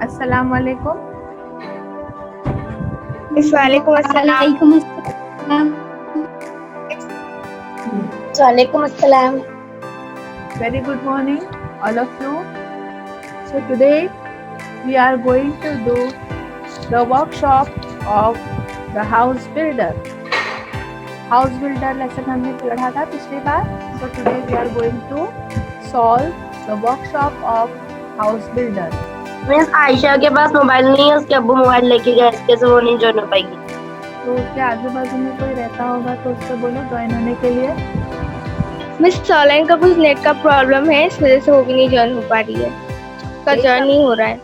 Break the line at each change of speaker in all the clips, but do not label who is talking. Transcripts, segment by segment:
अस्सलाम वालेकुम।
वालेकुम अस्सलाम। वालेकुम अस्सलाम।
Very good morning, all of you. So today we are going to do the workshop of the house builder. House builder lesson हमने पढ़ा था पिछली बार. So today we are going to solve the workshop of house builder.
Miss Ayesha के पास mobile नहीं है, उसके अब्बू mobile लेके गए, इसके से वो नहीं ज्वाइन हो पाएगी।
तो उसके आजू बाजू में कोई रहता होगा तो उससे बोलो ज्वाइन होने के लिए।
मिस सोलन का कुछ नेट का प्रॉब्लम है, इस वजह से वो भी नहीं ज्वाइन हो पा रही है, उसका ज्वाइन नहीं हो रहा है।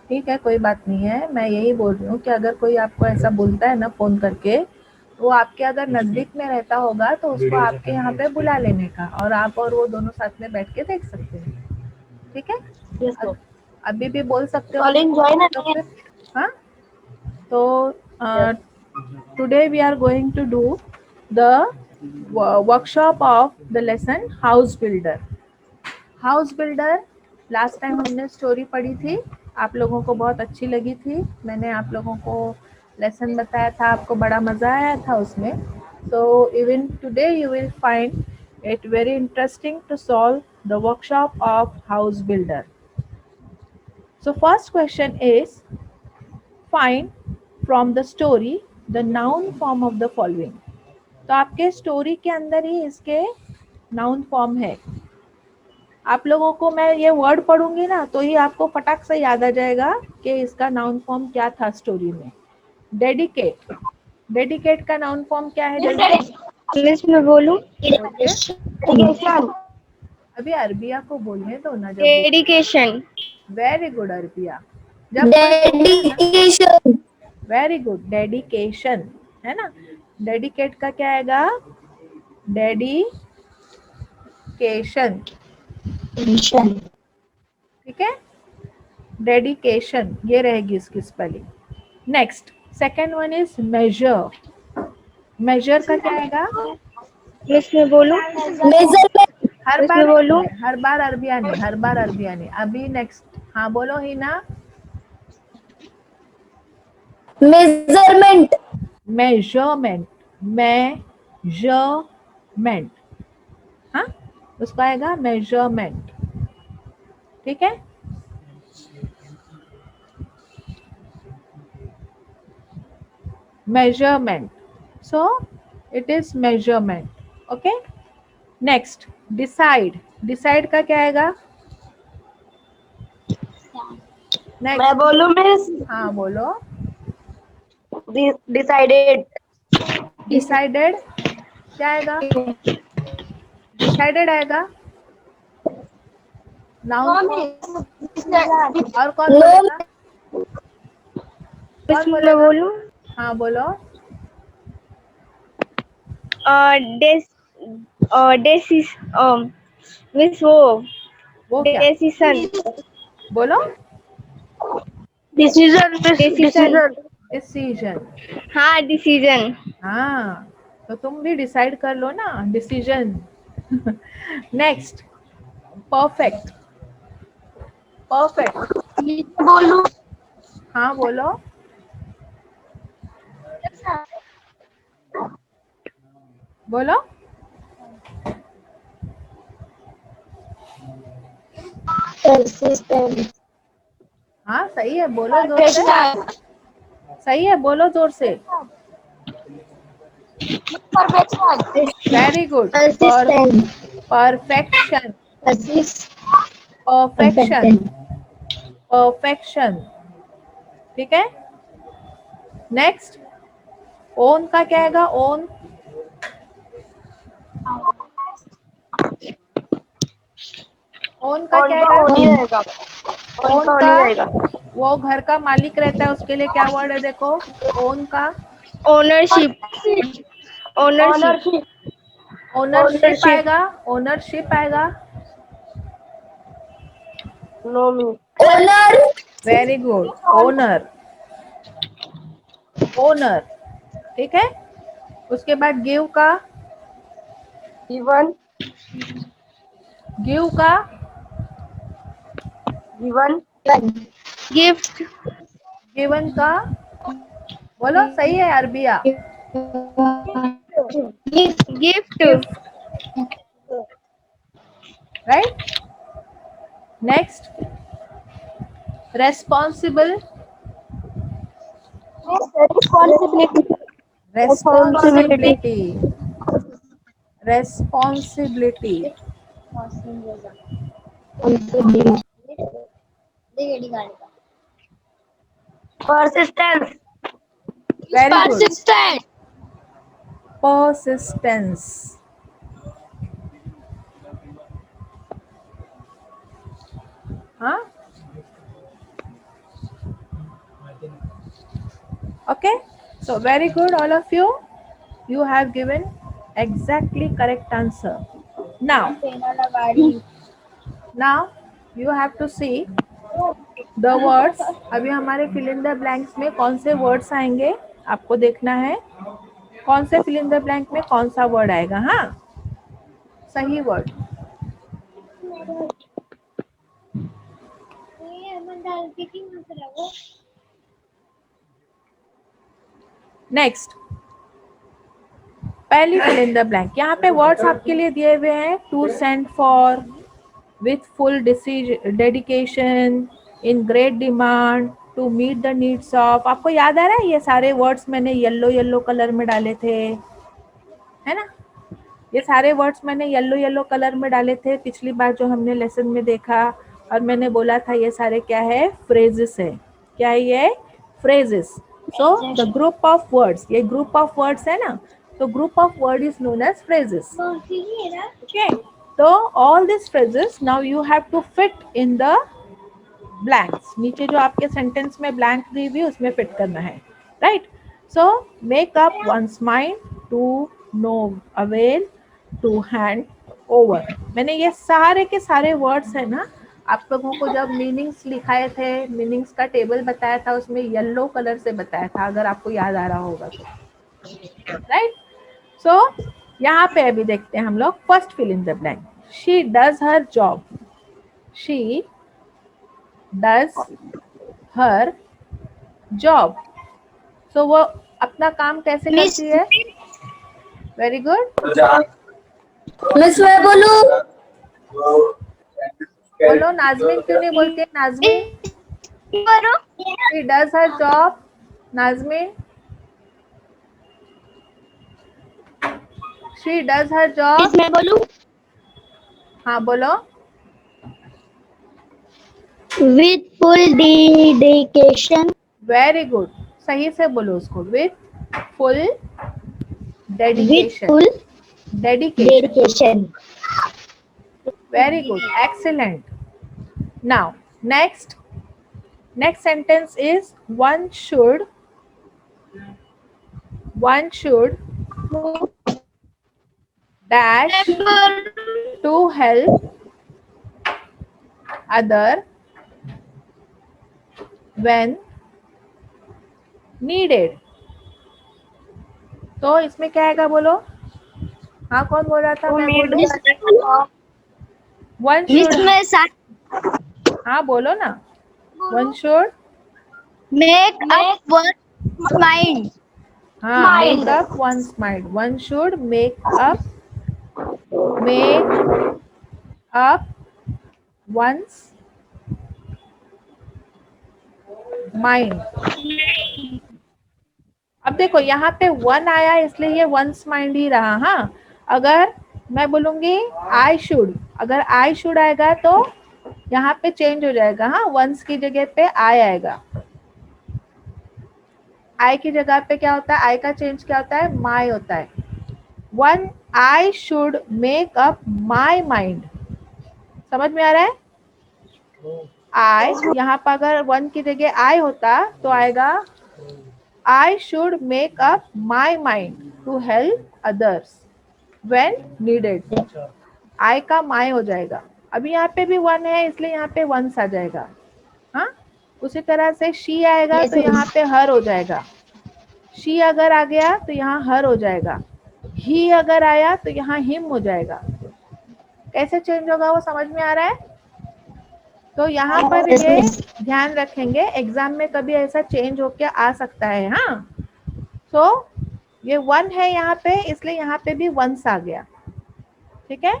ठीक है, कोई बात नहीं है। मैं यही बोल रही हूँ कि अगर कोई आपको ऐसा बोलता है ना फोन करके, तो आपके अगर नजदीक में रहता होगा तो उसको आपके यहाँ पे बुला लेने का, और आप और वो दोनों साथ में बैठ के देख सकते हैं। ठीक है, अभी भी बोल सकते हो तो फिर हाँ। तो today we are going to do the workshop of the lesson house builder. House builder last time हमने स्टोरी पढ़ी थी, आप लोगों को बहुत अच्छी लगी थी। मैंने आप लोगों को लेसन बताया था, आपको बड़ा मज़ा आया था उसमें। So even today you will find it very interesting to solve the workshop of house builder. So first question is find from the story the noun form of the following. तो आपके स्टोरी के अंदर ही इसके noun form है। आप लोगों को मैं ये वर्ड पढ़ूंगी ना तो ही आपको फटाक से याद आ जाएगा कि इसका नाउन फॉर्म क्या था स्टोरी में। डेडिकेट, डेडिकेट का नाउन फॉर्म क्या है जल्दी
मिस मैं बोलूं?
बोलिए। अभी अरबिया को बोलने दो ना। जब
डेडिकेशन।
वेरी गुड अरबिया, जब डेडिकेशन, वेरी गुड, डेडिकेशन है ना। डेडिकेट का क्या आएगा? डेडिकेशन। ठीक है, डेडिकेशन ये रहेगी इसकी spelling. Next second one is major. Major का क्या आएगा?
मिस मैं बोलूं?
मेजरमेंट। हर
मिस
बार
मैं बोलूं?
हर बार अरबिया नहीं, हर बार अरबिया नहीं। अभी नेक्स्ट, हाँ बोलो ही ना। मेजरमेंट, मेजरमेंट, मेजरमेंट, हाँ उसका आएगा मेजरमेंट। ठीक है, measurement, so it is measurement. okay, next decide। decide का क्या आएगा?
मैं
next,
बोलूं मिस?
हाँ बोलो।
डिसाइडेड।
डिसाइडेड क्या आएगा? डिसाइडेड आएगा नाउन। और कौन बोलेगा?
मिस
कौन
मैं
बोलेगा?
बोलूं?
हाँ बोलो।
डेस डेसिस मिस
वो क्या?
डेसिशन।
बोलो।
डिसीजन। डिसीजन।
डिसीजन।
हाँ डिसीजन।
हाँ, तो तुम भी डिसाइड कर लो ना, डिसीजन। Next perfect. परफेक्ट,
बोलूं?
हाँ बोलो। बोलो। हाँ सही है, बोलो जोर से। सही है, बोलो जोर से। Very good, perfection. Perfection, perfection. ठीक है, नेक्स्ट ओन का क्या आएगा? ओन, ओन का क्या आएगा? ओन का वो घर का मालिक रहता है, उसके लिए क्या वर्ड है देखो? ओन का
ओनरशिप। ओनरशिप।
ओनरशिप आएगा। ओनरशिप आएगा। Owner, very good, owner, owner. ठीक है, उसके बाद गिव का,
गिवन।
गिव का
गिवन। गिफ्ट
गिवन का बोलो, सही है Arabia.
Gift
gift, right. Next, responsible,
responsibility
responsibility, responsibility.
persistence
very good,
persistent
persistence. हाँ, okay, so very good all of you, you have given exactly correct answer. Now you have to see the words. अभी हमारे fill in the blanks में कौन से words आएंगे आपको देखना है, कौन से fill in the blank में कौन सा word आएगा। हाँ, सही word। नेक्स्ट, पहली fill in the blank, यहाँ पे वर्ड्स आपके लिए दिए हुए हैं, to send for, with full dedication, in great demand, to meet the needs of। आपको याद आ रहा है ये सारे वर्ड्स मैंने येलो येलो कलर में डाले थे, है ना। ये सारे वर्ड्स मैंने येलो येलो कलर में डाले थे पिछली बार जो हमने लेसन में देखा, और मैंने बोला था ये सारे क्या है, फ्रेजेस है। क्या है ये, phrases. So the group of words, ये ग्रुप ऑफ वर्ड्स है ना, तो group of word is known as phrases. Okay, तो all this phrases now you have to fit in the blanks. नीचे जो आपके सेंटेंस में ब्लैंक दी हुई उसमें फिट करना है, right. So make up one's mind, to, no, avail, to hand over. मैंने ये सारे के सारे वर्ड्स है ना, आप लोगों को जब मीनिंग्स लिखाए थे, मीनिंग्स का टेबल बताया था, उसमें येलो कलर से बताया था, अगर आपको याद आ रहा होगा तो, राइट। सो यहाँ पे अभी देखते हैं हम लोग first fill in the blank. She does her job, she does her job. So वो अपना काम कैसे
मिस
करती है, वेरी गुड।
मिस मैं बोलूं
बोलो, नाजमीन क्यों नहीं बोलती है, नाजमीन।
करो
she does her job, Nazmeen. She does her job.
Miss मैं बोलूं
हाँ बोलो,
with full dedication
very good, सही से बोलो उसको, with full
with
dedication,
full
dedication,
dedication
very good, excellent. Now next, next sentence is one should dash to help other when needed। तो इसमें क्या आएगा बोलो, हाँ कौन बोल रहा था, मैं बोलूं। वन
मिस
शुड,
मैं साथ
हाँ बोलो ना, one should,
make up one's mind
हाँ make up one's mind, one should make up one's mind. अब देखो यहाँ पे वन आया इसलिए ये वंस माइंड ही रहा। हाँ, अगर मैं बोलूंगी आई शुड, अगर आई शुड आएगा तो यहाँ पे चेंज हो जाएगा। हाँ, वंस की जगह पे आई आएगा, आई की जगह पे क्या होता है, आई का चेंज क्या होता है, माई होता है। One I should make up my mind, समझ में आ रहा है। आई यहाँ पर अगर वन की जगह आई होता तो आएगा I should make up my mind to help others when needed. I का माई हो जाएगा। अभी यहाँ पे भी वन है इसलिए यहाँ पे वंस आ जाएगा। हाँ, उसी तरह से शी आएगा तो यहाँ पे हर हो जाएगा। शी अगर आ गया तो यहाँ हर हो जाएगा। ही अगर आया तो यहाँ हिम हो जाएगा। कैसे चेंज होगा वो समझ में आ रहा है। तो यहाँ पर ये ध्यान रखेंगे, एग्जाम में कभी ऐसा चेंज होके आ सकता है। हाँ, तो ये 1 है यहाँ पे, इसलिए यहाँ पे भी 1 आ गया। ठीक है,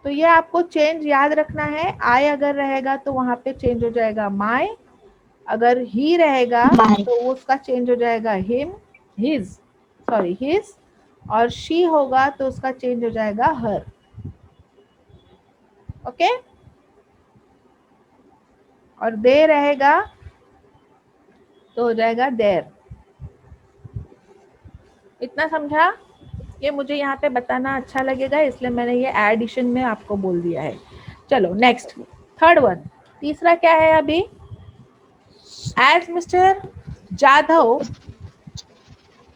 तो ये आपको चेंज याद रखना है। आई अगर रहेगा तो वहां पे चेंज हो जाएगा माई, अगर ही रहेगा तो उसका चेंज हो जाएगा हिम, हिज, सॉरी हिज, और शी होगा तो उसका चेंज हो जाएगा हर। ओके, और दे रहेगा तो हो जाएगा देर। इतना समझा? ये मुझे यहाँ पे बताना अच्छा लगेगा, इसलिए मैंने ये एडिशन में आपको बोल दिया है। चलो नेक्स्ट, थर्ड वन, तीसरा क्या है अभी? As mister Jadhav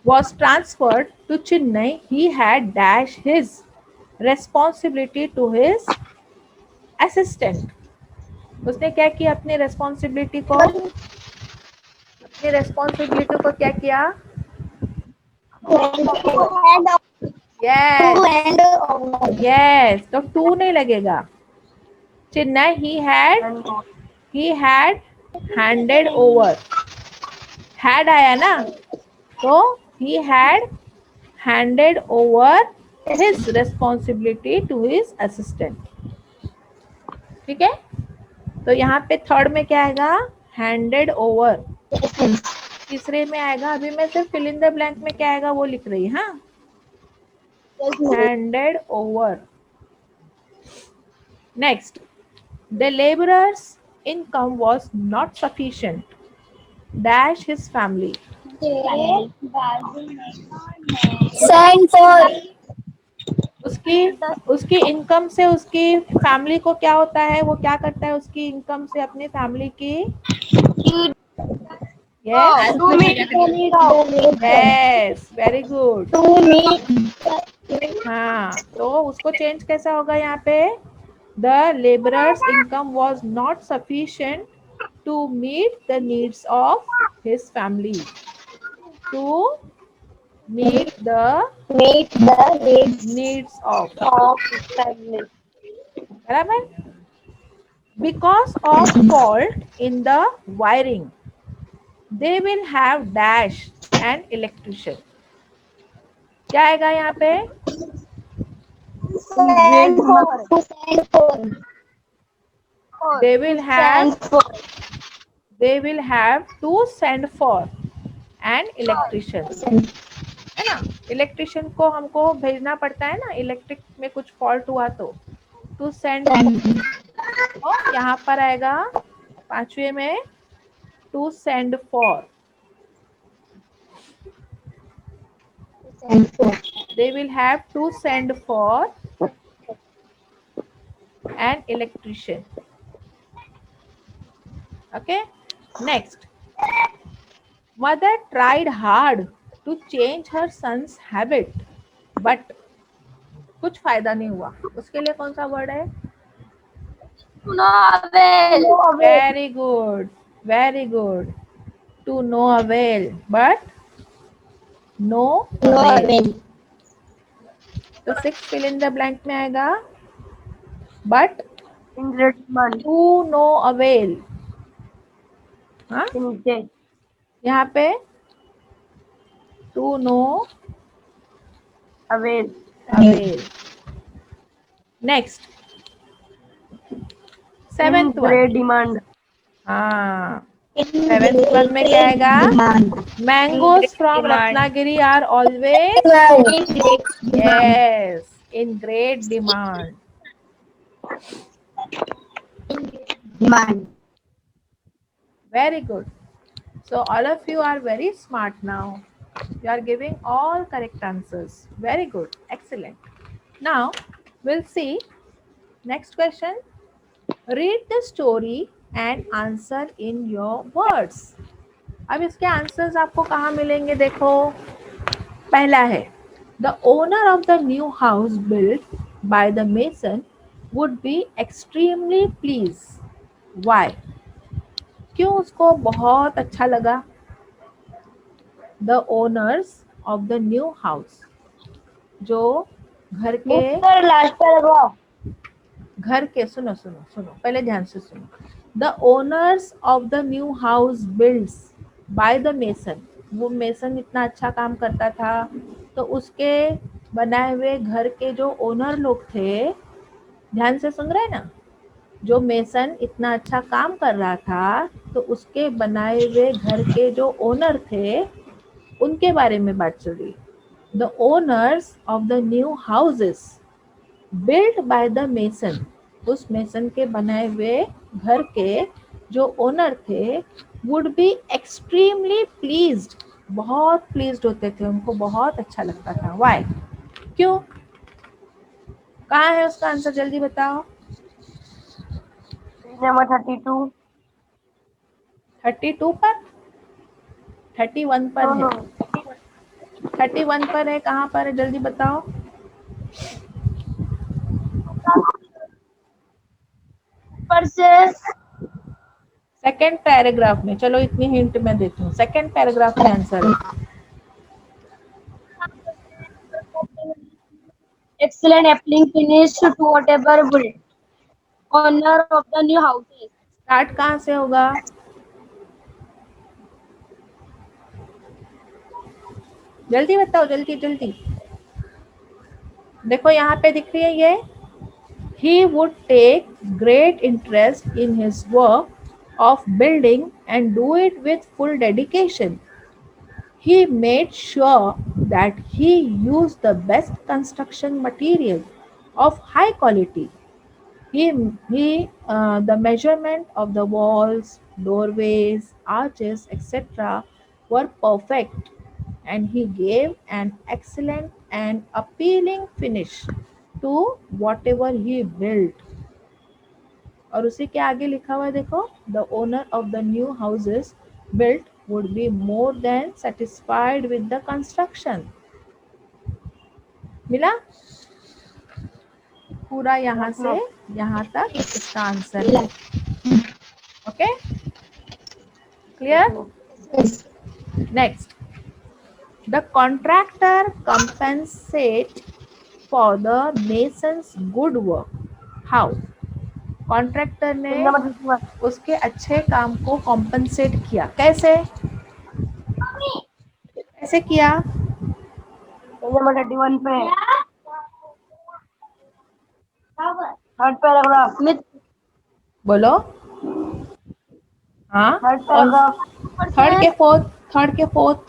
was transferred to Chennai, he had dashed his responsibility to his assistant. उसने क्या किया? अपनी रेस्पॉन्सिबिलिटी को क्या किया? यस, तो टू नहीं लगेगा। Chennai he had handed over, had आया ना, तो he had handed over his responsibility to his assistant। ठीक है, तो यहाँ पे थर्ड में क्या आएगा? Handed over. तीसरे में आएगा, अभी मैं सिर्फ फिल इन द ब्लैंक में क्या आएगा वो लिख रही। हाँ, handed over. Next, the labourer's income was not sufficient dash his family. उसकी इनकम से उसकी फैमिली को क्या होता है? वो क्या करता है उसकी इनकम से अपनी फैमिली की? Yes, yes, very good. हाँ, तो उसको चेंज कैसा होगा यहाँ पे? The labourer's income was not sufficient to meet the needs of his family, to meet the needs of बराबर। because of fault in the wiring they will have dash an electrician। क्या आएगा यहाँ पे? they will have to send for an electrician, है ना। Electrician को हमको भेजना पड़ता है ना, इलेक्ट्रिक में कुछ फॉल्ट हुआ तो टू सेंड। तो यहाँ पर आएगा पांचवे में to send for, they will have to send for an electrician। okay, next, mother tried hard to change her son's habit but कुछ फायदा नहीं हुआ। उसके लिए कौन सा वर्ड है? Very good, very good, to no avail, but no avail. तो 6 फिल इन द ब्लैंक में आएगा बट टू नो अवेल। हाँ, यहाँ पे to no avail. Next, seventh one, demand. हाँ, सेवेंथ वन में क्या आएगा? Mangoes from Ratnagiri are always yes in great demand. Very good. So all of you are very smart now. You are giving all correct answers. Very good. Excellent. Now we'll see next question. Read the story and answer in your words. अब इसके answers आपको कहाँ मिलेंगे? देखो, पहला है the owner of the new house built by the mason would be extremely pleased. Why? क्यों उसको बहुत अच्छा लगा? The owners of the new house, जो घर के घर के, सुनो सुनो सुनो, पहले ध्यान से सुनो। The owners of the new house builds by the mason, वो मेसन इतना अच्छा काम करता था, तो उसके बनाए हुए घर के जो ओनर लोग थे, ध्यान से सुन रहे ना, जो मेसन इतना अच्छा काम कर रहा था, तो उसके बनाए हुए घर के जो ओनर थे, उनके बारे में बात चल रही। The owners of the new houses built by the mason, उस मेसन के बनाए हुए घर के जो ओनर थे वुड बी एक्सट्रीमली प्लीज्ड, बहुत प्लीज्ड होते थे, उनको बहुत अच्छा लगता था। वाई, क्यों, कहाँ है उसका आंसर, जल्दी बताओ।
नंबर 32।
32 पर, 31 पर है, 31 पर है, कहाँ पर है, जल्दी बताओ।
पर से
सेकेंड पैराग्राफ में, चलो इतनी हिंट मैं देती हूँ, सेकेंड पैराग्राफ में आंसर है।
excellent applying finish to whatever build. Owner of the new houses.
Start कहाँ से होगा, जल्दी बताओ, जल्दी जल्दी। देखो यहाँ पे दिख रही है ये, he would take great interest in his work of building and do it with full dedication. He made sure that he used the best construction material of high quality. The measurement of the walls, doorways, arches, etc. were perfect, and he gave an excellent and appealing finish to whatever he built. और उसी के आगे लिखा हुआ है देखो, the owner of the new houses built would be more than satisfied with the construction. मिला पूरा, यहाँ से यहाँ तक इसका आंसर है। Okay, clear. Next, the contractor compensate for the masons good work. How, contractor ने उसके अच्छे काम को कॉम्पनसेट किया, कैसे, कैसे किया।
नंबर 31 पे थर्ड पैराग्राफ में,
बोलो। हाँ,
थर्ड पैराग्राफ,
थर्ड के फोर्थ, थर्ड के फोर्थ,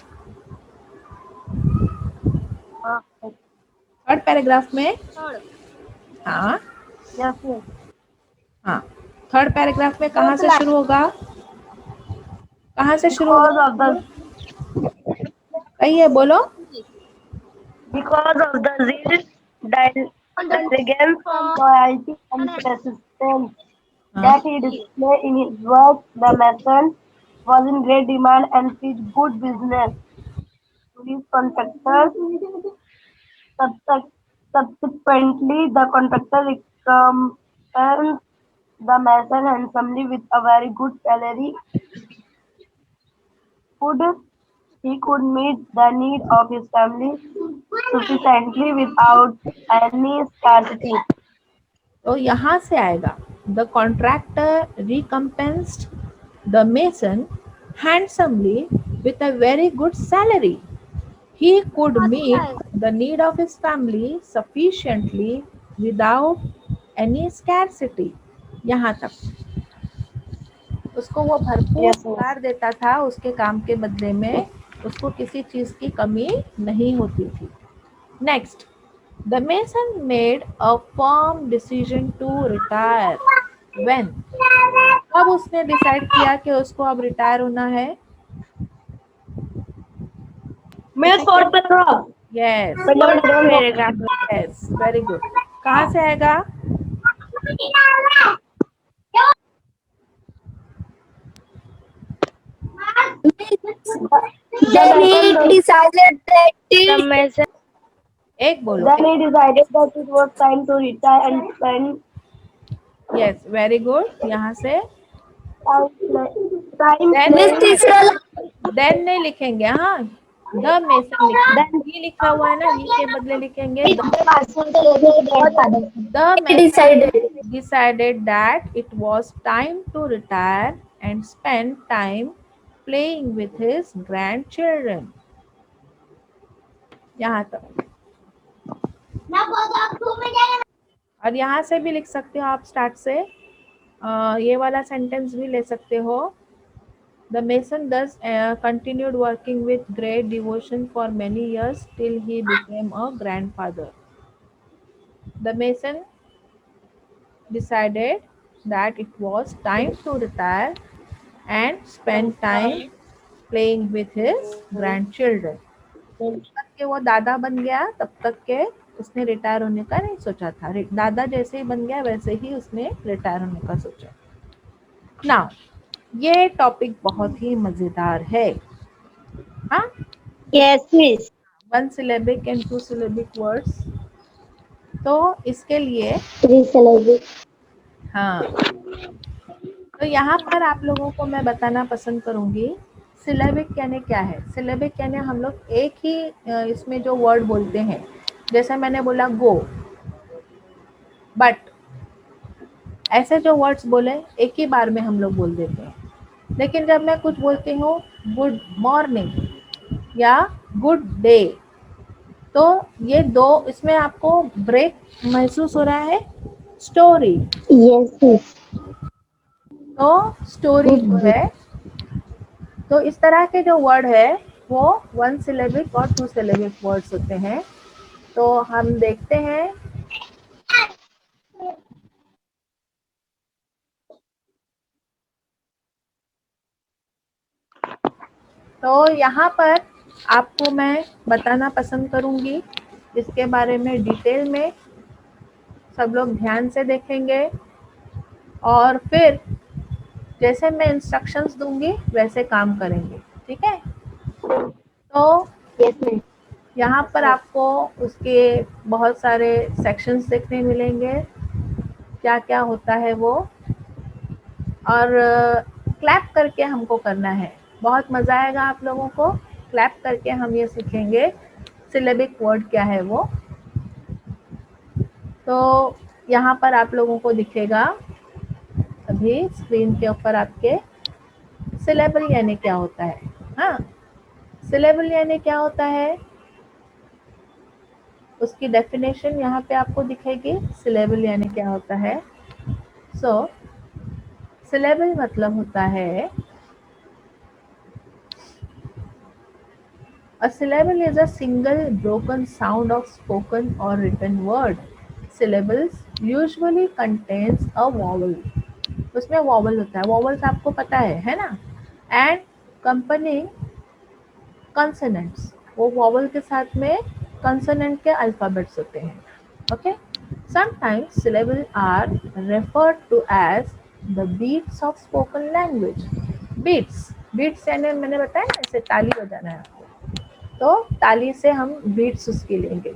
थर्ड पैराग्राफ में। हाँ हाँ, थर्ड पैराग्राफ में कहाँ से शुरू होगा, कहाँ से शुरू होगा, कही है, बोलो।
Because of the zeal, diligence, loyalty, and persistence that he displayed in his work, the mason was in great demand and did good business to his contractors. Subsequently, the contractor recompensed the mason handsomely with a very good salary. He could meet the need of his family sufficiently without any scarcity.
तो यहाँ से आएगा, the contractor recompensed the mason handsomely with a very good salary. He could meet the need of his family sufficiently without any scarcity. यहाँ तक उसको वो भरपूर उपहार देता था, उसके काम के बदले में उसको किसी चीज की कमी नहीं होती थी। Next, the mason made a firm decision to retire when, अब उसने डिसाइड किया कि उसको अब रिटायर होना है। Yes, yes, very good. कहाँ से आएगा,
Then he decided that
एक बोलो।
Then he decided that it was time to retire and spend
yes, very good. यहाँ से
time.
देन नहीं लिखेंगे, हाँ, द मेसन लिखेंगे, ही लिखा हुआ है ना, ही के बदले लिखेंगे the decided that it was time to retire and spend time playing with his grandchildren. यहाँ तक। और यहाँ से भी लिख सकते हो आप स्टार्ट से, ये वाला सेंटेंस भी ले सकते हो। The mason thus continued working with great devotion for many years till he became a grandfather. The mason decided that it was time to retire and spend time playing with his grandchildren. तब तक के वो दादा बन गया, तब तक के उसने रिटायर होने का नहीं सोचा था। दादा जैसे ही बन गया वैसे ही उसने रिटायर होने का सोचा। नाउ ये टॉपिक बहुत ही मजेदार है। हाँ,
Yes, miss.
1 syllabic and 2 syllabic words. तो इसके लिए
3 syllabic.
हाँ, तो यहाँ पर आप लोगों को मैं बताना पसंद करूंगी सिलेबिक यानी क्या है। सिलेबिक यानी हम लोग एक ही इसमें जो वर्ड बोलते हैं, जैसे मैंने बोला गो, बट, ऐसे जो वर्ड्स बोले एक ही बार में हम लोग बोल देते हैं। लेकिन जब मैं कुछ बोलती हूँ गुड मॉर्निंग या गुड डे, तो ये दो, इसमें आपको ब्रेक महसूस हो रहा है। Story,
Yes, miss.
तो स्टोरी जो है, तो इस तरह के जो वर्ड है वो 1 सिलेबिक और 2 सिलेबिक वर्ड्स होते हैं। तो हम देखते हैं। तो यहाँ पर आपको मैं बताना पसंद करूंगी, इसके बारे में डिटेल में सब लोग ध्यान से देखेंगे और फिर जैसे मैं इंस्ट्रक्शंस दूंगी वैसे काम करेंगे, ठीक है। तो
Yes, miss.
यहाँ पर आपको उसके बहुत सारे सेक्शंस देखने मिलेंगे, क्या क्या होता है वो, और क्लैप करके हमको करना है। बहुत मज़ा आएगा आप लोगों को। क्लैप करके हम ये सीखेंगे सिलेबिक वर्ड क्या है वो। तो यहाँ पर आप लोगों को दिखेगा अभी स्क्रीन के ऊपर आपके सिलेबल यानी क्या होता है। हाँ, सिलेबल यानी क्या होता है उसकी डेफिनेशन यहाँ पे आपको दिखेगी। सिलेबल यानी क्या होता है। सो सिलेबल मतलब होता है, a syllable is a single broken sound of spoken or written word. Syllables usually contains a vowel. उसमें vowel होता है, vowels आपको पता है ना। And accompanying consonants, वो vowel के साथ में consonant के alphabets होते हैं। Okay? Sometimes syllables are referred to as the beats of spoken language. Beats, beats यानी मैंने बताया ना, ऐसे ताली बजाना है आपको, तो ताली से हम बीट्स उसकी लेंगे।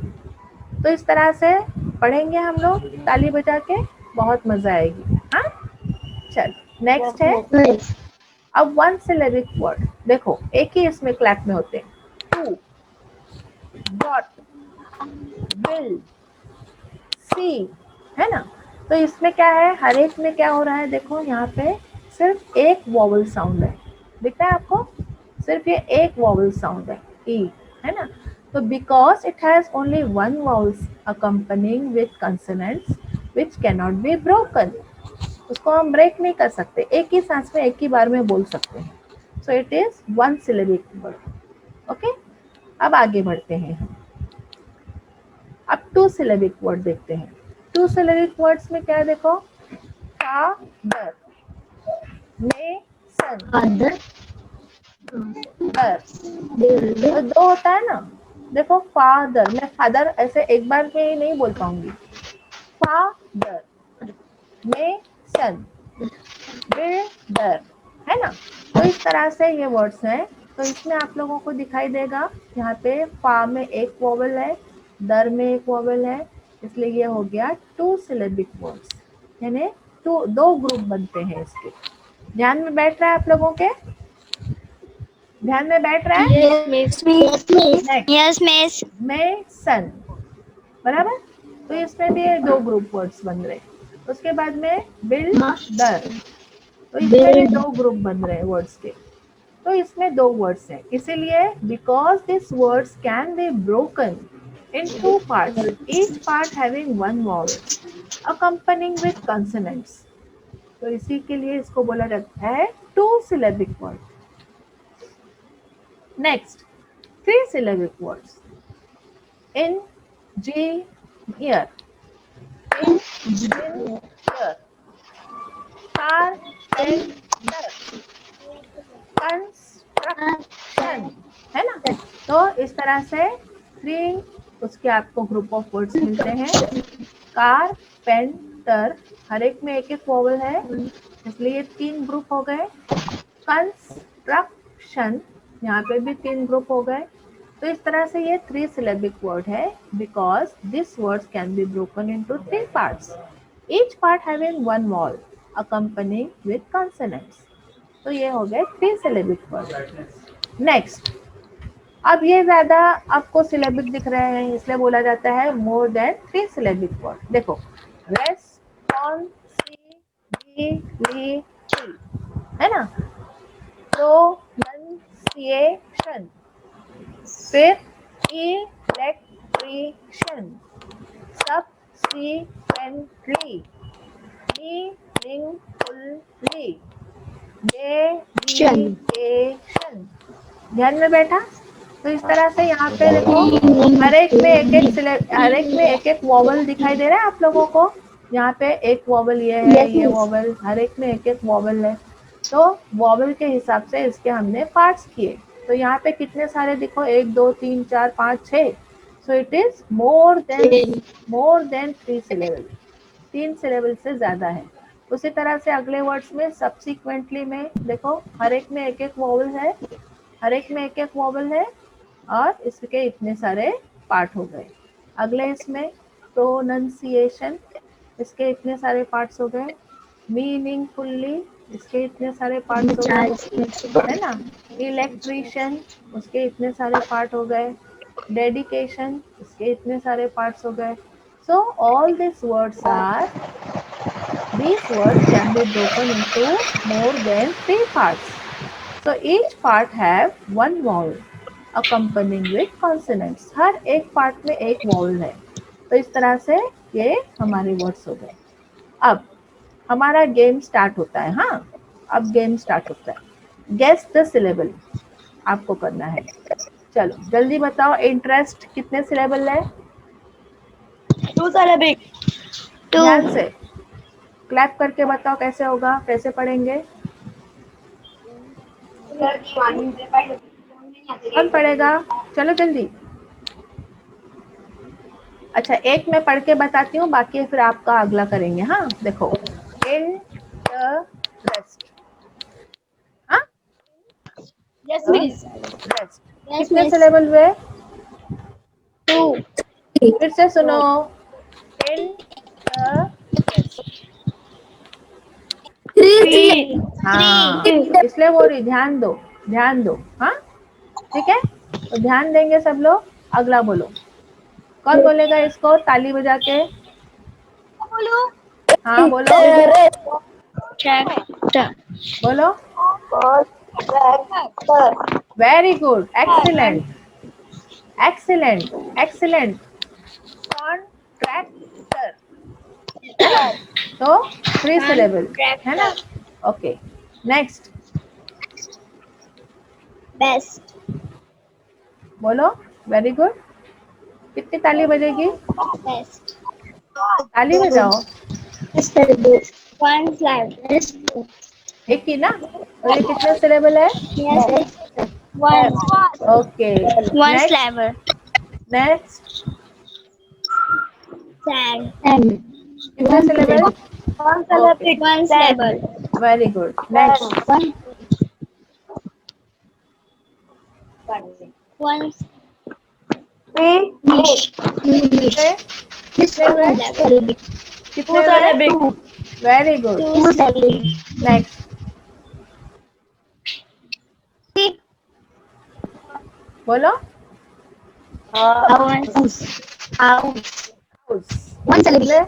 तो इस तरह से पढ़ेंगे हम लोग ताली बजा के, बहुत मजा आएगी। हाँ, चल नेक्स्ट है।
Miss.
अब 1 सिलेबिक वर्ड देखो, एक ही इसमें क्लैप में होते हैं। टू, डॉट, विल, सी, है ना। तो इसमें क्या है, हर एक में क्या हो रहा है, देखो यहाँ पे सिर्फ एक वॉवल साउंड है, दिखता है आपको, सिर्फ ये एक वॉवल साउंड है, ई, है ना। तो because it has only one vowels accompanying with consonants which can not be broken, उसको हम ब्रेक नहीं कर सकते, एक ही सांस में एक ही बार में बोल सकते हैं। So it is 1 syllabic word. Okay, अब आगे बढ़ते हैं हम। अब 2 सिलेबिक वर्ड देखते हैं। 2 सिलेबिक वर्ड्स में क्या है, देखो, फादर, मेसन,
Father.
दर, तो दो होता है ना। देखो फादर, मैं फादर ऐसे एक बार में ही नहीं बोल पाऊंगी। फादर, मेसन, बिल्डर, है ना। तो इस तरह से ये वर्ड्स हैं। तो इसमें आप लोगों को दिखाई देगा यहाँ पे फा में एक वोवेल है, दर में एक वोवेल है, इसलिए ये हो गया 2 सिलेबिक वर्ड्स, यानी दो ग्रुप बनते हैं इसके। ध्यान में बैठ रहा है आप लोगों के, ध्यान में बैठ रहा है।
Yes, miss. Yes, miss.
Next,
Yes, miss.
Mason, बराबर। तो इसमें भी 2 ग्रुप वर्ड्स बन रहे। उसके बाद में बिल्डर, तो इसमें भी दो ग्रुप बन रहे हैं वर्ड्स के। तो इसमें दो वर्ड्स हैं, इसीलिए because this words can be broken in two parts, each part having one vowel accompanying with consonants, तो इसी के लिए इसको बोला जाता है two syllabic word. Next, three syllabic words, engineer, engineer, carpenter, construction, है ना। तो इस तरह से थ्री उसके आपको ग्रुप ऑफ वर्ड्स मिलते हैं। कारपेंटर, हर एक में एक एक वोवल है, इसलिए तीन ग्रुप हो गए। कंस्ट्रक्शन, यहाँ पे भी तीन ग्रुप हो गए। तो इस तरह से ये थ्री सिलेबिक वर्ड है, because this words can be broken into three parts, each part having one wall accompanying with consonants. तो ये हो गए थ्री सिलेबिक वर्ड। नेक्स्ट, अब ये ज्यादा आपको सिलेबिक दिख रहे हैं, इसलिए बोला जाता है more than three syllabic word. देखो, रेस्पॉन्सिबिलिटी, है ना, प्रोनंसिएशन, फिर इलेक्ट्रीशियन, सब्सिक्वेंटली, मीनिंगफुली, डेडिकेशन। ध्यान में बैठा। तो इस तरह से यहाँ पे देखो, हर एक में एक एक वॉवल दिखाई दे रहा है आप लोगों को। यहाँ पे एक वॉवल ये है, ये वॉवल, हर एक में एक एक वॉवल है। तो वॉवल के हिसाब से इसके हमने पार्ट्स किए। तो यहाँ पे कितने सारे देखो, 1 2 3 4 5 6, so it is more than three syllable, तीन सिलेबल से ज्यादा है। उसी तरह से अगले वर्ड्स में सब्सिक्वेंटली में देखो, हर एक में एक एक वॉवल है, हर एक में एक एक वॉवल है, और इसके इतने सारे पार्ट हो गए। अगले इसमें प्रोनंसिएशन, इसके इतने सारे पार्ट्स हो गए। मीनिंगफुल्ली, इसके इतने सारे पार्ट्स हो गए, है ना। इलेक्ट्रीशियन, उसके इतने सारे पार्ट हो गए। डेडिकेशन, इसके इतने सारे पार्ट्स हो गए। So all this words are, these words can be broken into more than three parts. So each part have one vowel accompanying with consonants. हर एक पार्ट में एक वॉवल है। तो इस तरह से ये हमारे वर्ड्स हो गए। अब हमारा गेम स्टार्ट होता है। हाँ, अब गेम स्टार्ट होता है। गेस द सिलेबल आपको करना है। चलो जल्दी बताओ, इंटरेस्ट कितने सिलेबल है?
Two syllabic.
ध्यान से क्लैप करके बताओ कैसे होगा, कैसे पढ़ेंगे? कौन पढ़ेगा? चलो जल्दी। अच्छा, एक मैं पढ़ के बताती हूँ, बाकी फिर आपका अगला करेंगे। हाँ देखो, इंटरेस्ट, हाँ
यस मिस।
रेस्ट, कितने सिलेबल हुए?
टू।
फिर से सुनो, इंटरेस्ट,
थ्री।
हाँ, इसलिए बोल रही, ध्यान दो, ध्यान दो। हाँ ठीक है, तो ध्यान देंगे सब लोग। अगला बोलो, कौन बोलेगा इसको ताली बजा के?
बोलो।
हाँ बोलो,
ट्रैक्टर।
बोलो।
Tractor.
Very good, excellent, excellent, excellent. Contractor, है ना, तो थ्री सिलेबल, है ना। Okay, next
best.
बोलो। वेरी गुड, कितनी ताली बजेगी?
बेस्ट।
ताली बजाओ।
One slide.
एक ही ना, तो ये कितने सिलेबल है?
One.
Okay,
one
next,
slabber.
Next,
sad.
कितने syllable? Okay,
one slabber.
Very good, next,
one.
कितने कितने हुए? कितने हुए? वेरी गुड, नेक्स्ट, बोलो।
हाउस।
हाउस, कितने?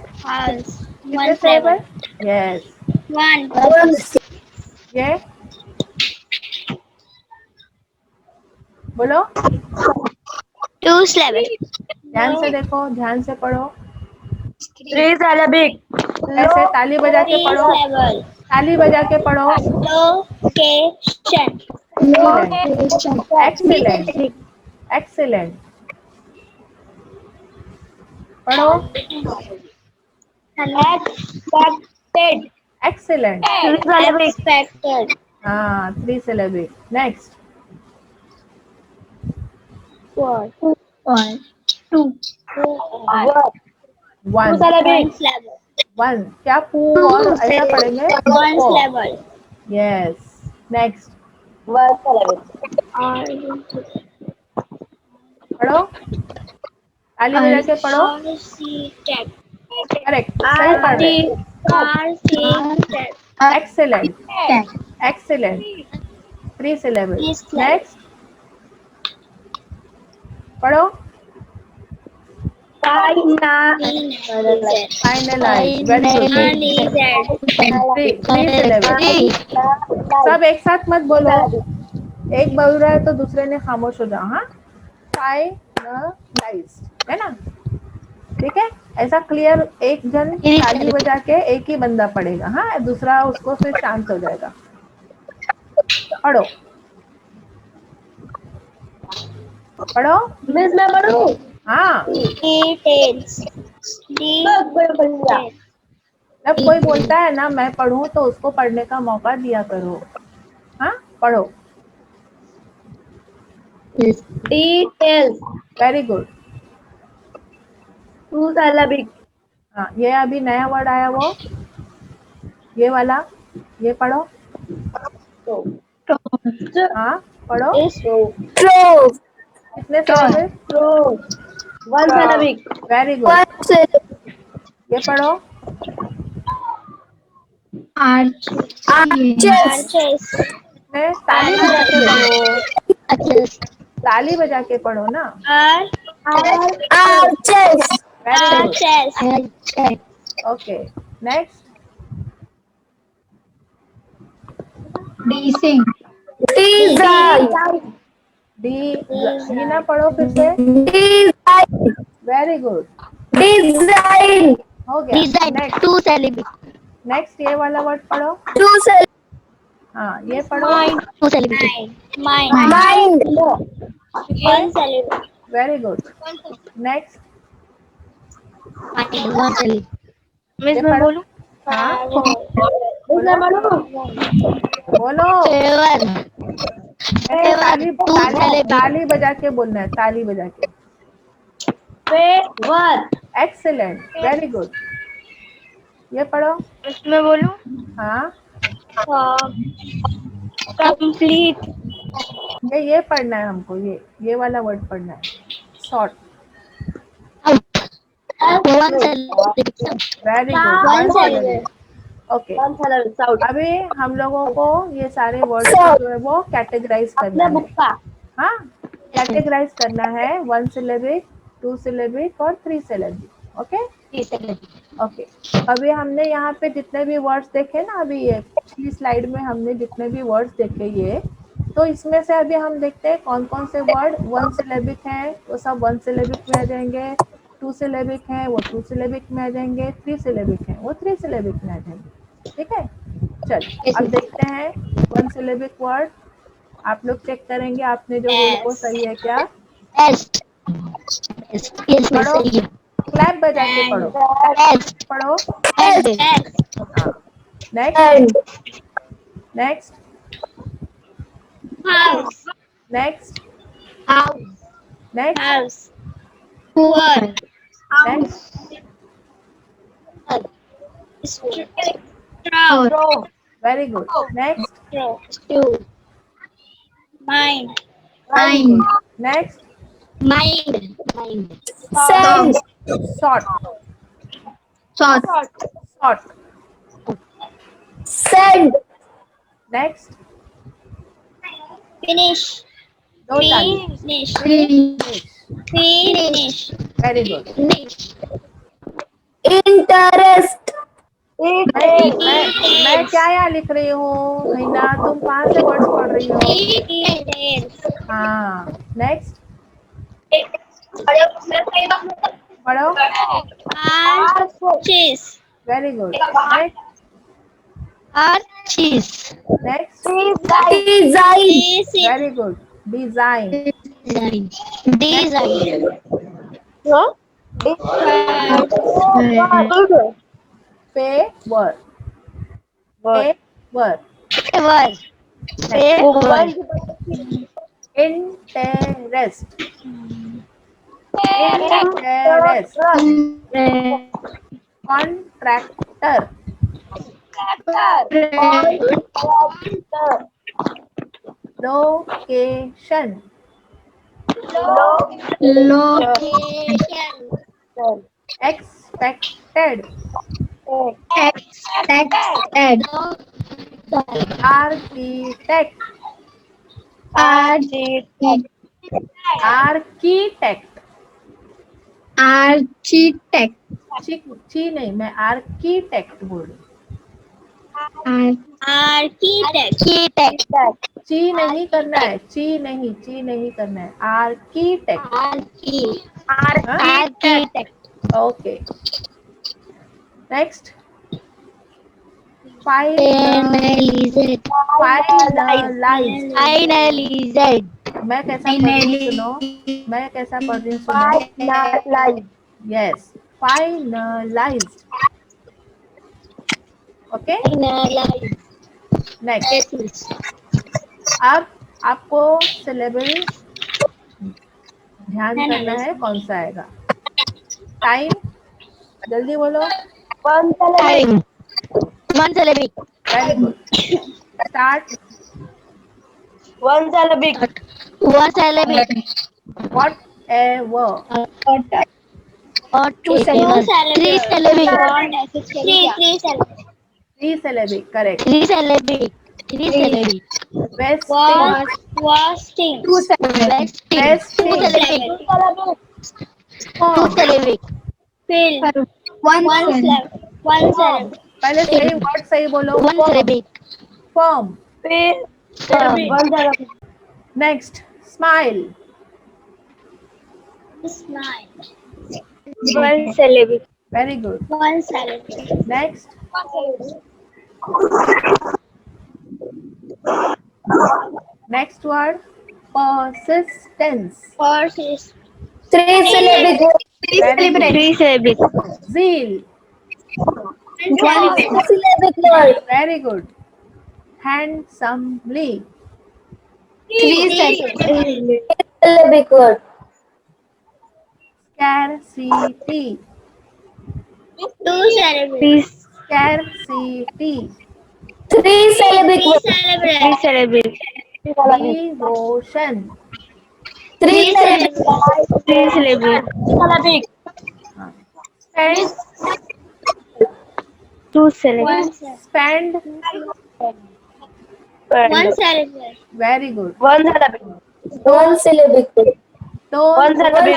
कितने syllable? Yes.
One.
ये बोलो,
Two syllable.
ध्यान से देखो, ध्यान से पढ़ो,
Three syllabic.
ऐसे ताली बजा के
Three
पढ़ो,
syllable.
ताली बजा के पढ़ो।
Location.
Excellent, excellent, excellent. पढ़ो,
Expected.
excellent.
Three syllabic. Expected.
हाँ, 3 syllable. Next,
One. Two. Two
1,
syllabic. Syllable.
1. क्या पू और ऐसा पढ़ेंगे?
One
पो.
syllable.
Yes. Next,
One syllable.
पढ़ो, ताली बजा के पढ़ो।
Architect.
करेक्ट, सही पढ़ रहे हैं.
Architect.
Excellent, excellent. 3 syllable.
Three syllable.
Next, पढ़ो, finalize. Very good. 3 syllable. सब एक साथ मत बोलो, एक बोल रहा है तो दूसरे ने खामोश हो जाओ. हाँ, finalize है ना, ठीक है. ऐसा क्लियर, एक जन ताली बजा के एक ही बंदा पढ़ेगा. हाँ, दूसरा उसको फिर शांत हो जाएगा. पढ़ो, पढ़ो.
मिस मैं पढ़ूं?
हाँ,
Details. Details.
जब कोई बोलता है ना मैं पढ़ूं तो उसको पढ़ने का मौका दिया करो. हाँ, पढ़ो.
Details.
Very good.
Two syllabic.
हाँ, ये अभी नया वर्ड आया वो, ये वाला, ये पढ़ो. हाँ, पढ़ो.
Trove.
कितने syllable?
Trove. One syllabic.
Very good. ये पढ़ो.
Arches.
कितने? ताली बजा के पढ़ो, ताली बजा के पढ़ो ना.
Arches.
Very good. Okay, next. D, ये ना पढ़ो फिर से. वेरी गुड, हो गया. Next,
Two syllabic.
नेक्स्ट ये वाला वर्ड पढ़ो. हाँ, ये पढ़ो.
Two syllabic. Mind. One syllabic.
Very good. Next,
One syllabic.
ये पढ़ो. हाँ, बोलो. ऐसे ताली, ताली, ताली बजा के बोलना है, ताली बजा के. Excellent, very good. ये पढ़ो.
इसमें बोलूं?
हाँ,
कंप्लीट.
ये पढ़ना है हमको, ये वाला वर्ड पढ़ना है. Short.
One syllabic.
Very good.
One syllable.
Okay,
One syllable. Sound.
अभी हम लोगों को ये सारे वर्ड जो है वो कैटेगराइज करना है.
बुक्का.
हाँ, कैटेगराइज करना है. 1 syllabic, 2 syllabic और 3 syllabic. Okay, okay. अभी हमने यहाँ पे जितने भी वर्ड्स देखे ना, अभी ये पिछली स्लाइड में हमने जितने भी वर्ड्स देखे ये, तो इसमें से अभी हम देखते हैं कौन कौन से वर्ड 1 syllabic हैं, वो सब 1 syllabic में आ जाएंगे. 2 syllabic हैं, वो 2 syllabic में आ जाएंगे. 3 syllabic हैं, वो 3 syllabic में आ जाएंगे. ठीक है, चल अब देखते हैं 1 syllabic वर्ड. आप लोग चेक करेंगे आपने जो बोला वो सही है क्या. पढ़ो, क्लैप बजा के पढ़ो. पढ़ो. हाँ, next, next,
House.
Next, next,
House. Poor.
Next.
Straw.
Very good. Next,
Stew. Mind.
Next.
Mind.
Short, short. Next.
Finish.
दो ताली.
Finish.
Very good.
Finish.
Interest.
मैं क्या यहाँ लिख रही हूँ हिना, तुम कहाँ से वर्ड्स पढ़ रही हो? हाँ, नेक्स्ट पढ़ो।
Arches.
Very good. Next
Arches.
Next
Design.
Very good. Design.
Design.
Next
Design.
Favour. Favour.
Favor.
Next
Favor.
Interest. Interest. Contractor. Location.
Location.
Expected.
Expected.
Architect.
Architect.
Architect.
Architect.
ची नहीं, मैं architect बोल रही हूँ।
Architect.
ची नहीं करना है, ची नहीं करना है, architect.
Architect.
Okay, next finalised.
Finalized.
मैं कैसा पढ़ रही हूँ सुनो, मैं कैसा पढ़ रही हूँ सुनो। Yes, finalised. Okay,
Finalized.
Next. अब आपको सिलेबल ध्यान करना है, कौन सा आएगा। टाइम, जल्दी बोलो।
Time. One syllable.
Very good. Start.
One syllable.
One syllable.
What ever.
Or two syllables. Three syllables. Three syllables.
Three syllabic, correct.
Three syllables. Three syllables.
Wasting.
Wasting. Two syllables. Two
wasting.
syllables. Two
form.
syllables. Fill. One syllable. One
form,
syllable.
पहले सही word सही बोलो।
One syllable.
Form.
One syllable.
Next, smile.
Smile. One syllable.
Very good.
One syllable.
Next, next word, persistence.
Persist.
Three syllable.
Three
syllables.
Zeal.
One
syllable.
Very good. Handsomely.
Three syllables.
Syllable.
Scarcity.
Two syllables.
Scarcity.
Three syllable.
Three syllables.
Devotion.
Three syllable.
Three syllables.
Spend.
Two syllables.
Spend.
One syllable.
Very good.
One syllable. One syllable. One
tone.
syllable.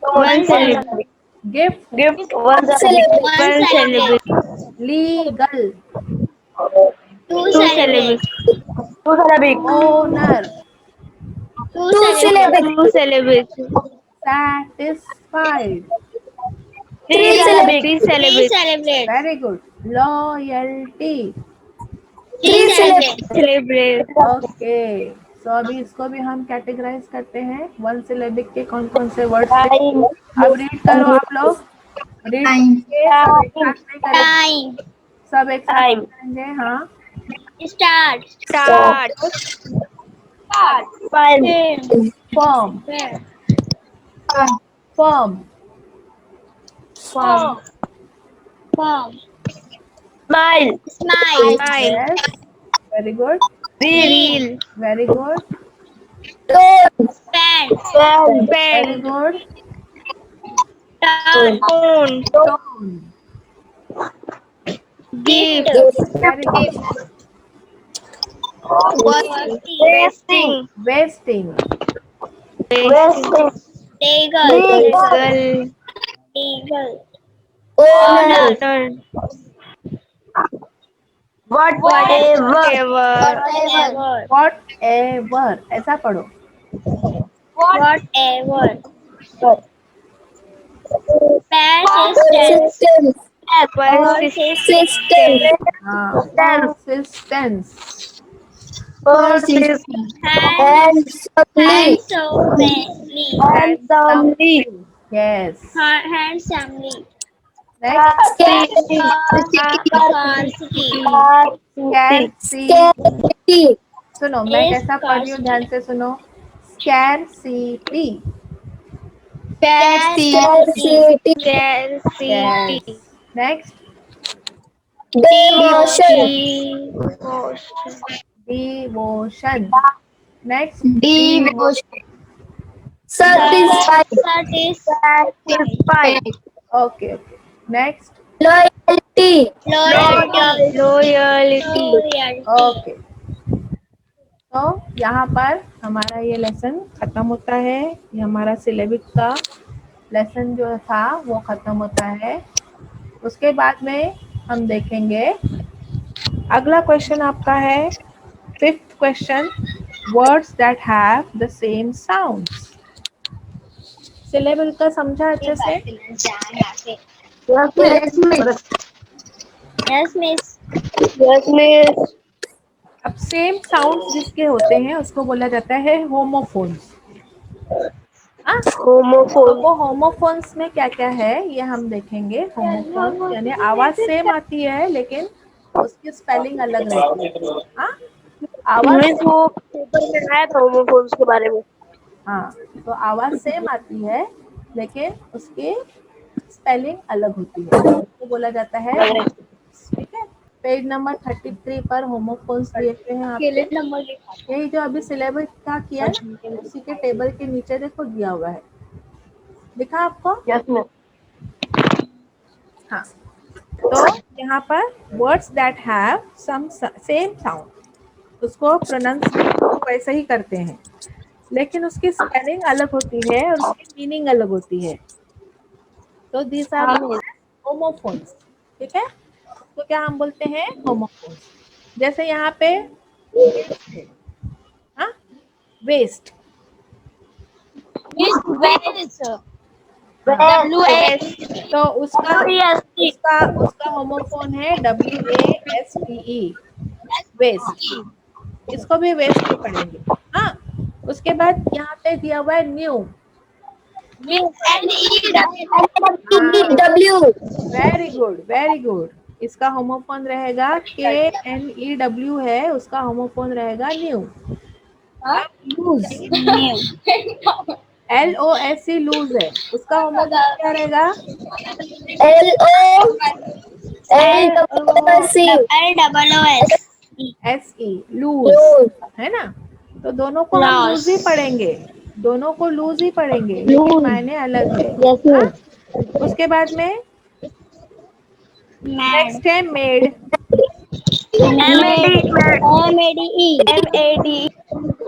One syllable.
Gift.
Gift. One syllable.
One syllable.
Legal.
Two syllables.
Two syllable.
Owner.
Two syllables. Two syllables.
Satisfied.
Three syllable.
Three syllables.
Very good. Loyalty.
Three syllable.
Syllables.
Okay, so अभी इसको भी हम categorise करते हैं, one syllabic के कौन कौन से वर्ड्स।
Time.
अब रीड करो आप लोग, रीड करके सब एक साथ नहीं करेंगे,
Time.
सब एक साथ
Time.
करेंगे। हाँ,
Start.
Fine.
Form. Form.
Form. Form.
Smile.
Smile.
Yes, very good,
Reel.
Very good,
Pen.
Very good.
Tone.
Tone.
Gift.
Very good.
Wasting.
Wasting.
Legal. Legal. Honor.
Whatever.
Whatever.
What ever, ऐसा पढ़ो।
Whatever. Persistence.
Persistence.
Persistence.
हाँ, persistence.
Persistence.
Hands.
Handsomely.
Handsomely.
Handsomely.
Yes.
Handsomely.
Next,
Scarcity.
Scarcity.
Scarcity.
Scarcity.
सुनो, मैं कैसा पढ़ रही हूँ,
Scarcity.
ध्यान से सुनो। Scarcity.
Scarcity.
Yes.
Scarcity.
Next,
Devotion.
Devotion.
Devotion. Next,
Devotion. Satisfied.
Satisfied.
Satisfied.
Okay okay. Next,
Loyalty.
Loyalty.
Loyalty.
Okay. तो यहाँ पर हमारा ये लेसन खत्म होता है। ये हमारा सिलेबस का लेसन जो था वो खत्म होता है। उसके बाद में हम देखेंगे अगला क्वेश्चन आपका है 5th question, words that have the same sounds. Syllabus का समझा अच्छे से?
Yes, miss.
Yes, miss.
Yes, miss.
अब सेम साउंड्स जिसके होते हैं उसको बोला जाता है होमोफोन्स। हाँ, तो
Homophone.
वो होमोफोन्स में क्या क्या है ये हम देखेंगे। होमोफोन्स यानी आवाज सेम आती है लेकिन उसकी स्पेलिंग अलग रहती है। हाँ, आवाज
मिस वो पेपर में आया था homophones के बारे में.
हाँ, तो आवाज सेम आती है लेकिन उसकी स्पेलिंग अलग होती है, तो बोला जाता है। ठीक है, पेज नंबर 33 पर होमोफोन्स दिए हुए हैं आपके। यही जो अभी सिलेबस का किया ना, उसी के टेबल के नीचे देखो दिया हुआ है, दिखा आपको?
Yes, miss.
हाँ, तो यहाँ पर words that have some same sound, उसको प्रोनाउंस भी वैसे ही करते हैं लेकिन उसकी स्पेलिंग अलग होती है और उसकी मीनिंग अलग होती है। तो दीज आर होमोफोन्स। ठीक है, तो क्या हम बोलते हैं? होमोफोन्स। जैसे यहाँ पे वेस्ट है, हाँ, वेस्ट, तो उसका उसका उसका होमोफोन है WASTE, वेस्ट। इसको भी वेस्ट ही पढ़ेंगे। हाँ, उसके बाद यहाँ पे दिया हुआ है new. New,
W.
Very good very good. इसका होमोफोन रहेगा KNEW है, उसका होमोफोन रहेगा न्यू। लूज, LOSE लूज है, उसका होमोफोन क्या रहेगा?
LOLC.
SE लूज, है ना? तो दोनों को हम लूज ही पढ़ेंगे, दोनों को लूज ही पढ़ेंगे लेकिन मायने अलग है। हाँ? उसके बाद में नेक्स्ट है मेड।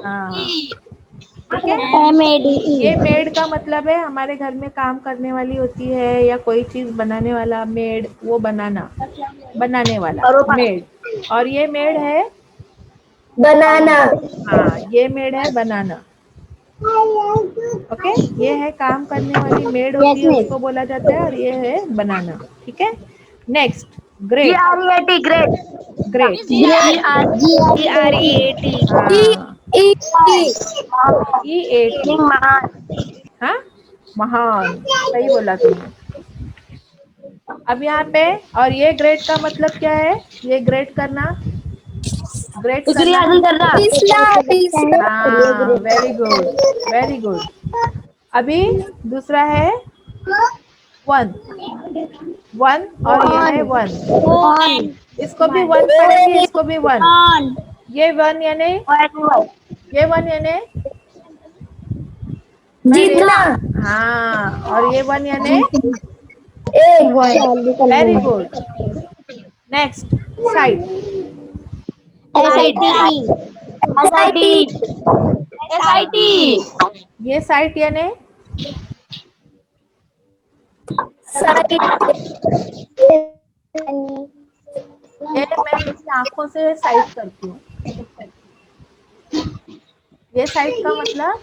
हाँ, ठीक है, ये मेड का मतलब है हमारे घर में काम करने वाली होती है या कोई चीज बनाने वाला, मेड वो बनाना, बनाने वाला मेड। और ये मेड है
Banana.
हाँ, ये मेड है बनाना। ओके, ये है काम करने वाली मेड होती है, उसको बोला जाता है, और ये है बनाना। ठीक है, next great.
Great.
Great,
GREAT.
हाँ,
EET.
EAT, हाँ, महान, सही बोला तुमने। अब यहाँ पे, और ये ग्रेट का मतलब क्या है? ये ग्रेट करना, ग्रेट करना। हाँ, वेरी गुड वेरी गुड। अभी दूसरा है वन, वन, और ये है वन, इसको भी वन पढ़ेंगे, इसको भी वन। ये वन यानी, ये वन यानी
जीतना.
हाँ, और ये वन यानी
एक.
Very good. Next site. ये साइट यानी ये मैं इसकी आंखों से साइड करती हूँ। ये साइड का मतलब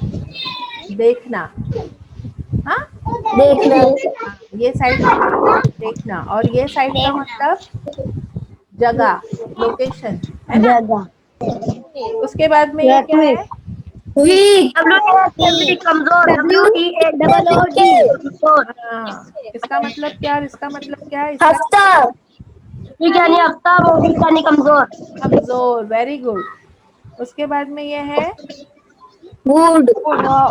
देखना, हाँ
देखना,
ये साइड का मतलब देखना, और ये साइड का मतलब जगह, लोकेशन, है ना। उसके बाद में ये क्या है?
वीक, कमजोर, WEAK, कमजोर,
हाँ, इसका मतलब क्या और इसका मतलब क्या है?
हफ्ता, वीक यानी हफ्ता, वो वीक यानी कमजोर,
कमजोर, वेरी गुड। उसके बाद में ये है
वुड,
वुड, हाँ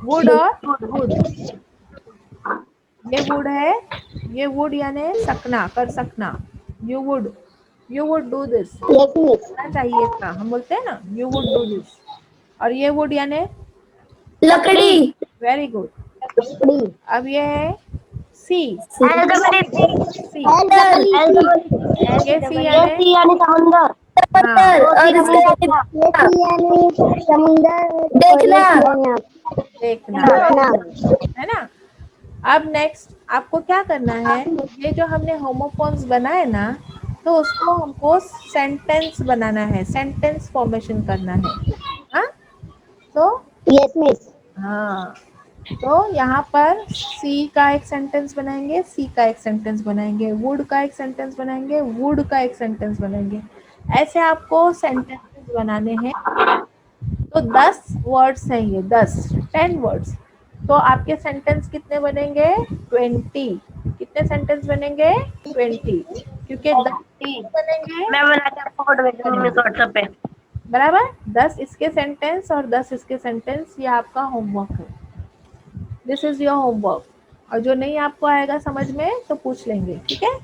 वुड और वुड, ये वुड है, ये वुड यानी सकना, कर सकना। यू वुड डू दिस, करना चाहिए था, हम बोलते हैं ना यू वुड डू दिस। और ये वुड यानी
लकड़ी,
वेरी गुड। अब ये है सी, सी, ये सी यानी
समुंदर,
हाँ
और इसका समुंदर, देखना,
देखना, है ना। अब नेक्स्ट आपको क्या करना है, ये जो हमने होमोफोन्स बनाए ना, तो उसको हमको सेंटेंस बनाना है, सेंटेंस फॉर्मेशन करना है। हाँ तो
यस मिस,
हाँ, तो यहाँ पर सी का एक सेंटेंस बनाएंगे, सी का एक सेंटेंस बनाएंगे, वुड का एक सेंटेंस बनाएंगे, वुड का एक सेंटेंस बनाएंगे। ऐसे आपको सेंटेंसेस बनाने हैं। तो 10 वर्ड्स हैं ये, 10 वर्ड्स। तो आपके सेंटेंस कितने बनेंगे? 20। कितने सेंटेंस बनेंगे? 20, क्योंकि 10 बनेंगे।
मैं बना के आपको फोटो भेज दूंगी व्हाट्सएप पे।
बराबर, 10 इसके सेंटेंस और 10 इसके सेंटेंस, ये आपका होमवर्क है। This is your homework. और जो नहीं आपको आएगा समझ में तो पूछ लेंगे, ठीक है।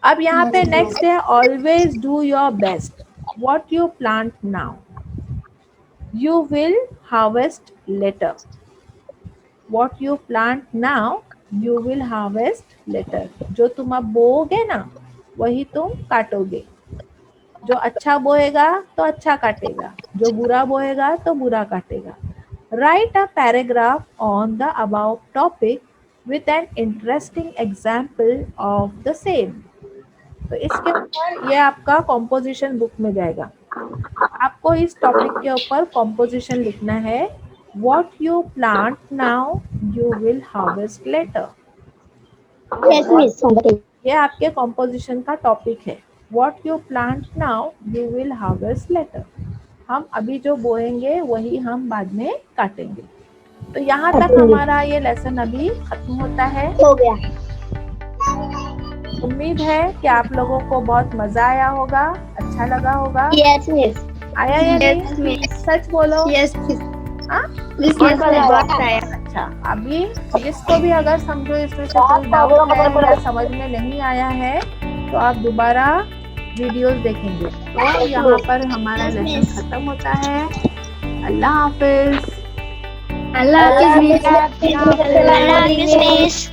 अब यहाँ पे नेक्स्ट है, always do your best. What you plant now you will harvest later. What you plant now you will harvest later. जो तुम अब बोओगे ना वही तुम काटोगे। जो अच्छा बोएगा तो अच्छा काटेगा, जो बुरा बोएगा तो बुरा काटेगा। Write a paragraph on the above topic with an interesting example of the same. तो इसके ऊपर ये आपका कॉम्पोजिशन बुक में जाएगा। आपको इस टॉपिक के ऊपर कॉम्पोजिशन लिखना है। What you plant now you will harvest later. ये आपके कॉम्पोजिशन का टॉपिक है। What you plant now you will harvest later. हम अभी जो बोएंगे वही हम बाद में काटेंगे। तो यहाँ तक हमारा ये लेसन अभी खत्म होता है।
हो गया।
उम्मीद है कि आप लोगों को बहुत मजा आया होगा, अच्छा लगा होगा।
यस मिस,
आया या नहीं? सच बोलो।
यस मिस,
हाँ
बहुत आया।
अच्छा, अभी जिसको भी अगर समझो इसमें से कोई डाउट है या समझ में नहीं आया है तो आप दोबारा वीडियोस देखेंगे। तो यहाँ पर हमारा लेसन खत्म होता है। अल्लाह हाफिज।
अल्लाह हाफिज मिस।
अल्लाह हाफिज मिस।